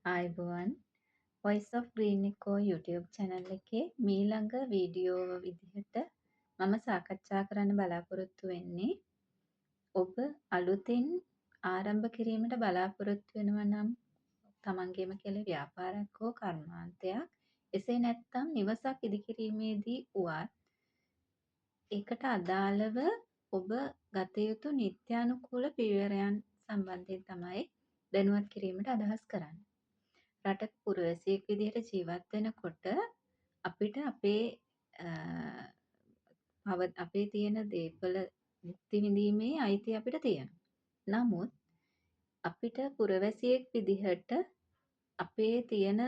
ආයුබෝවන් Voice of Green Eco YouTube channel එකේ මීළඟ වීඩියෝව විදිහට මම සාකච්ඡා කරන්න බලාපොරොත්තු වෙන්නේ ඔබ අලුතින් ආරම්භ කිරීමට බලාපොරොත්තු වෙනවා නම් තමන්ගේම කියලා ව්‍යාපාරයක් හෝ කර්මාන්තයක් එසේ නැත්නම් නිවසක් ඉදිකිරීමේදී වුවත් ඒකට අදාළව ඔබ ගත යුතු නිත්‍යානුකූල පියවරයන් සම්බන්ධයෙන් තමයි දැනුවත් කිරීමට අදහස් කරන්නේ. රටක පුරවැසියෙක් විදිහට ජීවත් වෙනකොට අපිට අපේ තියෙන දේපල භුක්ති විඳීමේ අයිතිය අපිට තියෙනවා. නමුත් අපිට පුරවැසියෙක් විදිහට අපේ තියෙන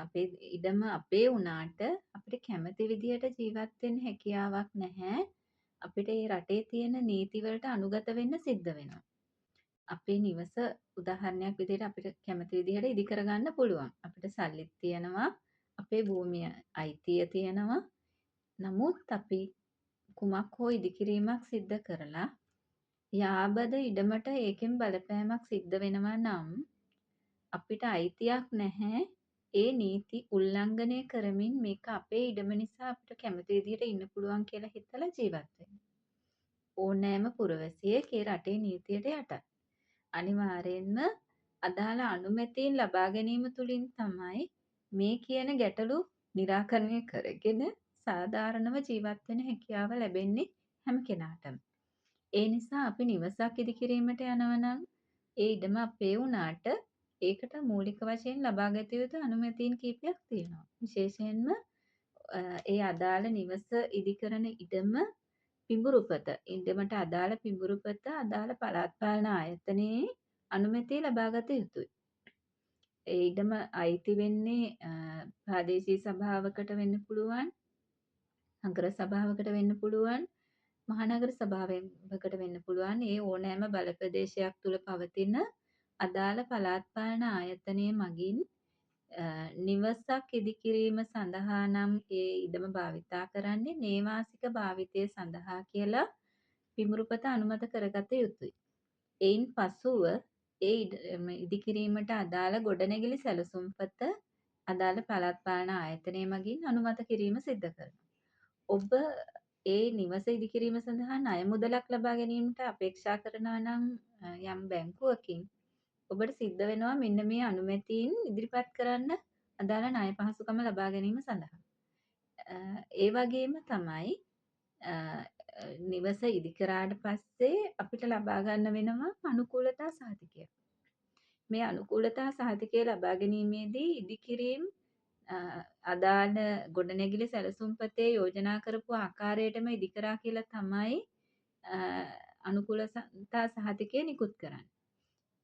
අපේ ඉඩම අපේ වුණාට අපිට කැමති විදිහට ජීවත් වෙන්න හැකියාවක් නැහැ. අපිට මේ රටේ තියෙන නීතිවලට අනුගත වෙන්න සිද්ධ වෙනවා. අපේ නිවස උදාහරණයක් විදිහට අපිට කැමති විදිහට ඉදි කරගන්න පුළුවන්. අපිට සල්ලිත් තියෙනවා, අපේ භූමිය අයිතිය තියෙනවා. නමුත් අපි කුමක් හෝ ඉදිකිරීමක් සිද්ධ කරලා යාබද ඉඩමට ඒකෙන් බලපෑමක් සිද්ධ වෙනවා නම් අපිට අයිතියක් නැහැ ඒ නීති උල්ලංඝනය කරමින් මේක අපේ ඉඩම නිසා අපිට කැමති විදිහට ඉන්න පුළුවන් කියලා හිතලා ජීවත් වෙන්න. ඕනෑම පුරවැසියෙක් ඒ රටේ නීතියට යටත්. අනිවාර්යෙන්ම අදාළ අනුමැතීන් ලබා ගැනීම තුළින් තමයි මේ කියන ගැටලු निराකරණය කරගෙන සාධාරණව ජීවත් වෙන්න හැකියාව ලැබෙන්නේ හැම කෙනාටම. ඒ නිසා අපි නිවසක් ඉදිකිරීමට යනවා නම් ඒ ඉඩම අපේ වුණාට ඒකට මූලික වශයෙන් ලබාගත යුතු අනුමැතීන් කීපයක් තියෙනවා. විශේෂයෙන්ම ඒ අදාළ නිවස ඉදිකරන ඉඩම පිඹුරුපත ඉඩමට අදාළ පිඹුරුපත අදාළ පළාත් පාලන ආයතනයේ අනුමැතිය ලබාගත යුතුයි. ඒ ඉඩම අයිති වෙන්නේ ප්‍රාදේශීය සභාවකට වෙන්න පුළුවන්, නගර සභාවකට වෙන්න පුළුවන්, මහනගර සභාවකට වෙන්න පුළුවන්. ඒ ඕනෑම බල ප්‍රදේශයක් තුල පවතින අදාළ පළාත් පාලන ආයතනය මගින් නිවසක් ඉදිකිරීම සඳහා නම් ඒ ඉඩම භාවිතා කරන්නේ නේවාසික භාවිතය සඳහා කියලා පිඹුරුපත අනුමත කරගත යුතුයි. එයින් පසුව ඒ ඉදිකිරීමට අදාළ ගොඩනැගිලි සැලසුම්පත අදාළ පළාත් පාලන ආයතනය මගින් අනුමත කිරීම සිද්ධ කරනවා. ඔබ ඒ නිවස ඉදිකිරීම සඳහා ණය මුදලක් ලබා ගැනීමට අපේක්ෂා කරනවා නම් යම් බැංකුවකින් ඔබට සිද්ධ වෙනවා මෙන්න මේ අනුමැතීන් ඉදිරිපත් කරන්න අදාළ ණය පහසුකම ලබා ගැනීම සඳහා. ඒ වගේම තමයි නිවස ඉදි කරාට පස්සේ අපිට ලබා ගන්න වෙනවා අනුකූලතා සහතිකයක්. මේ අනුකූලතා සහතිකය ලබා ගැනීමේදී ඉදිකිරීම අදාළ ගොඩනැගිලි සැලසුම්පතේ යෝජනා කරපු ආකාරයටම ඉදි කරා කියලා තමයි අනුකූලතා සහතිකය නිකුත් කරන්නේ.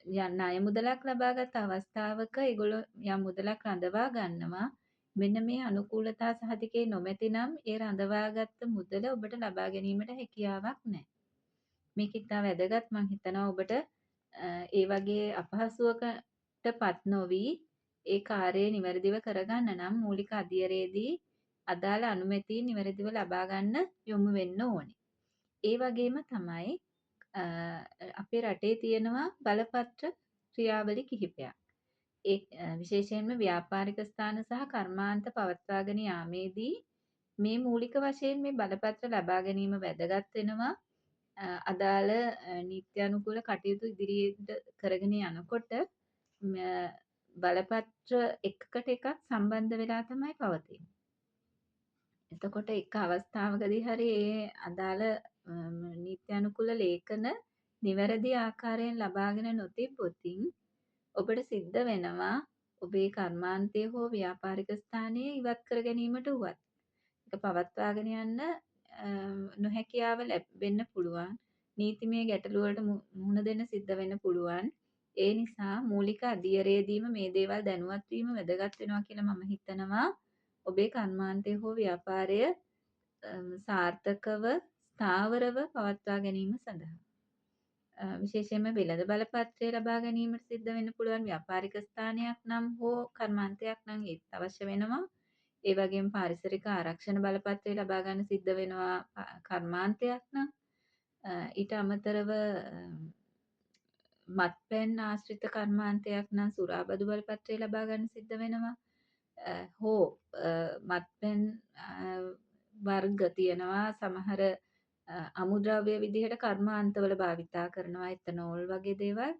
ණය මුදලක් ලබාගත් අවස්ථාවක ඒගොල්ලෝ යම් මුදලක් රඳවා ගන්නවා. මෙන්න මේ අනුකූලතා සහතිකේ නොමැතිනම් ඒ රඳවාගත් මුදල ඔබට ලබා ගැනීමට හැකියාවක් නැහැ. මේක ඉතා වැදගත්. මම හිතනවා ඔබට ඒ වගේ අපහසුවකටපත් නොවි ඒ කාර්යය නිවැරදිව කරගන්න නම් මූලික අධීරයේදී අදාළ අනුමැතිය නිවැරදිව ලබා ගන්න යොමු වෙන්න ඕනේ. ඒ වගේම තමයි අපේ රටේ තියෙනවා බලපත්‍ර ක්‍රියාවලි කිහිපයක්. ඒ විශේෂයෙන්ම ව්‍යාපාරික ස්ථාන සහ කර්මාන්ත පවත්වාගෙන යාමේදී මේ මූලික වශයෙන් මේ බලපත්‍ර ලබා ගැනීම වැදගත් වෙනවා. අදාළ නීත්‍යානුකූල කටයුතු ඉදිරියට කරගෙන යනකොට බලපත්‍ර එකකට එකක් සම්බන්ධ වෙලා තමයි පවතින්නේ. එතකොට එක අවස්ථාවකදී හරි ඒ අදාළ නීත්‍යානුකූල ලේඛන නිවැරදි ආකාරයෙන් ලබාගෙන නොතිබ්බොතින් ඔබට සිද්ධ වෙනවා ඔබේ කර්මාන්තය හෝ ව්‍යාපාරික ස්ථානය ඉවත් කර ගැනීමට වුවත් ඒක පවත්වාගෙන යන්න නොහැකියාව ලැබෙන්න පුළුවන්. නීතිමය ගැටලු වලට මුහුණ දෙන්න සිද්ධ වෙන්න පුළුවන්. ඒ නිසා මූලික අධීරයේදීම මේ දේවල් දැනුවත් වීම වැදගත් වෙනවා කියලා මම හිතනවා. ඔබේ කර්මාන්තය හෝ ව්‍යාපාරය සාර්ථකව ස්ථාවරව පවත්වා ගැනීම සඳහා. විශේෂයෙන්ම වෙළඳ බලපත්‍රය ලබා ගැනීමට සිද්ධ වෙන්න පුළුවන් ව්‍යාපාරික ස්ථානයක් නම් හෝ කර්මාන්තයක් නම් ඒත් අවශ්‍ය වෙනවා. ඒ වගේම පාරිසරික ආරක්ෂණ බලපත්‍රය ලබා ගන්න සිද්ධ වෙනවා කර්මාන්තයක් නම්. ඊට අමතරව මත්පැන් ආශ්‍රිත කර්මාන්තයක් නම් සුරාබදු බලපත්‍රය ලබා ගන්න සිද්ධ වෙනවා. හෝ මත්පැන් වර්ග තියෙනවා සමහර අමුද්‍රව්‍ය විදිහට කර්මාන්තවල භාවිතා කරනවා එතනෝල් වගේ දේවල්.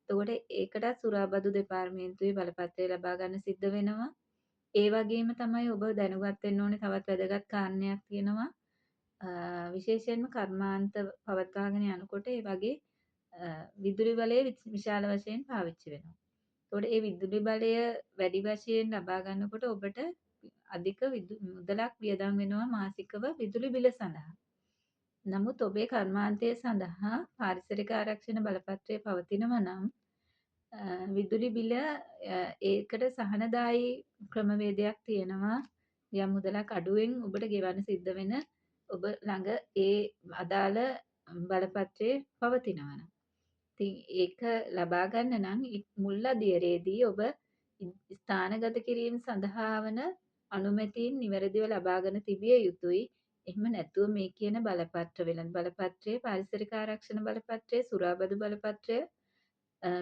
එතකොට ඒකටත් සුරාබදු දෙපාර්තමේන්තුවේ බලපත්‍රය ලබා ගන්න සිද්ධ වෙනවා. ඒ වගේම තමයි ඔබ දැනුවත් වෙන්න ඕනේ තවත් වැදගත් කාරණයක් තියෙනවා. විශේෂයෙන්ම කර්මාන්ත පවත්වාගෙන යනකොට ඒ වගේ විදුලි බලය විශාල වශයෙන් පාවිච්චි වෙනවා. එතකොට ඒ විදුලි බලය වැඩි වශයෙන් ලබා ගන්නකොට ඔබට අධික මුදලක් වියදම් වෙනවා මාසිකව විදුලි බිල සඳහා. නමුත් ඔබේ කර්මාන්තය සඳහා පාරිසරික ආරක්ෂණ බලපත්‍රය පවතිනවා නම් විදුලි බිල ඒකට සහනදායී ක්‍රමවේදයක් තියෙනවා. යම් මුදලක් අඩුවෙන් ඔබට ගෙවන්න සිද්ධ වෙන ඔබ ළඟ ඒ අදාළ බලපත්‍රය පවතිනවා නම්. ඉතින් ඒක ලබා ගන්න නම් මුල් අදියරේදී ඔබ ස්ථානගත කිරීම සඳහා වන අනුමැතීන් නිවැරදිව ලබාගෙන තිබිය යුතුයි. එහෙම නැතුව මේ කියන බලපත්‍ර වෙළඳ බලපත්‍රය, පාරිසරික ආරක්ෂණ බලපත්‍රය, සුරාබදු බලපත්‍රය,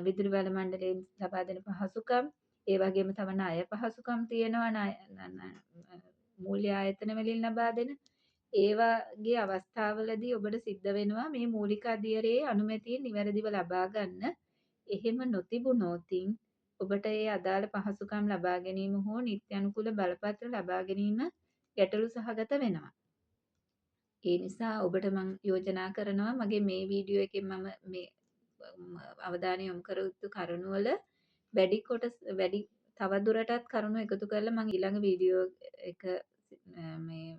විදුලි බල මණ්ඩලයෙන් ලබා දෙන පහසුකම්, ඒ වගේම තව ණය පහසුකම් තියෙනවා මූල්‍ය ආයතන වලින් ලබා දෙන ඒ වගේ අවස්ථාවලදී ඔබට සිද්ධ වෙනවා මේ මූලික අධියරේ අනුමැතිය නිවැරදිව ලබා ගන්න. එහෙම නොතිබුණොතින් ඔබට ඒ අදාළ පහසුකම් ලබා ගැනීම හෝ නිත්‍ය අනුකූල බලපත්‍ර ලබා ගැනීම ගැටලු සහගත වෙනවා. ඒ නිසා ඔබට මම යෝජනා කරනවා මගේ මේ වීඩියෝ එකෙන් මම මේ අවධානය යොමු කර යුතු කරුණු වල වැඩි තවදුරටත් කරුණු එකතු කරලා මම ඊළඟ වීඩියෝ එක මේ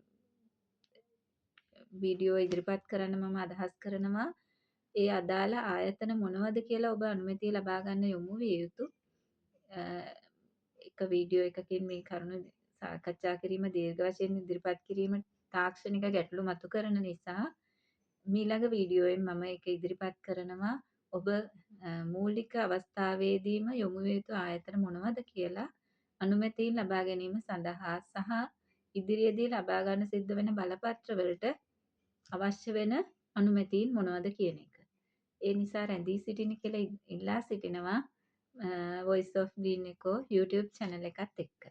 වීඩියෝ ඉදිරිපත් කරන්න මම අදහස් කරනවා. ඒ අදාළ ආයතන මොනවද කියලා ඔබ අනුමැතිය ලබා ගන්න යොමු විය යුතු. එක වීඩියෝ එකකින් මේ කරුණු සාකච්ඡා කිරීම දීර්ඝ වශයෙන් ඉදිරිපත් කිරීම තාක්ෂණික ගැටලු මතු කරන නිසා මීළඟ වීඩියෝයෙන් මම ඒක ඉදිරිපත් කරනවා. ඔබ මූලික අවස්ථාවේදීම යොමු විය යුතු ආයතන මොනවද කියලා අනුමැතිය ලබා ගැනීම සඳහා සහ ඉදිරියේදී ලබා ගන්න සිද්ධ වෙන බලපත්‍ර වලට අවශ්‍ය වෙන අනුමැතීන් මොනවද කියන එක. ඒ නිසා රැඳී සිටින කියලා ඉල්ලා සිටිනවා Voice of Green Echo YouTube channel එකත් එක්ක.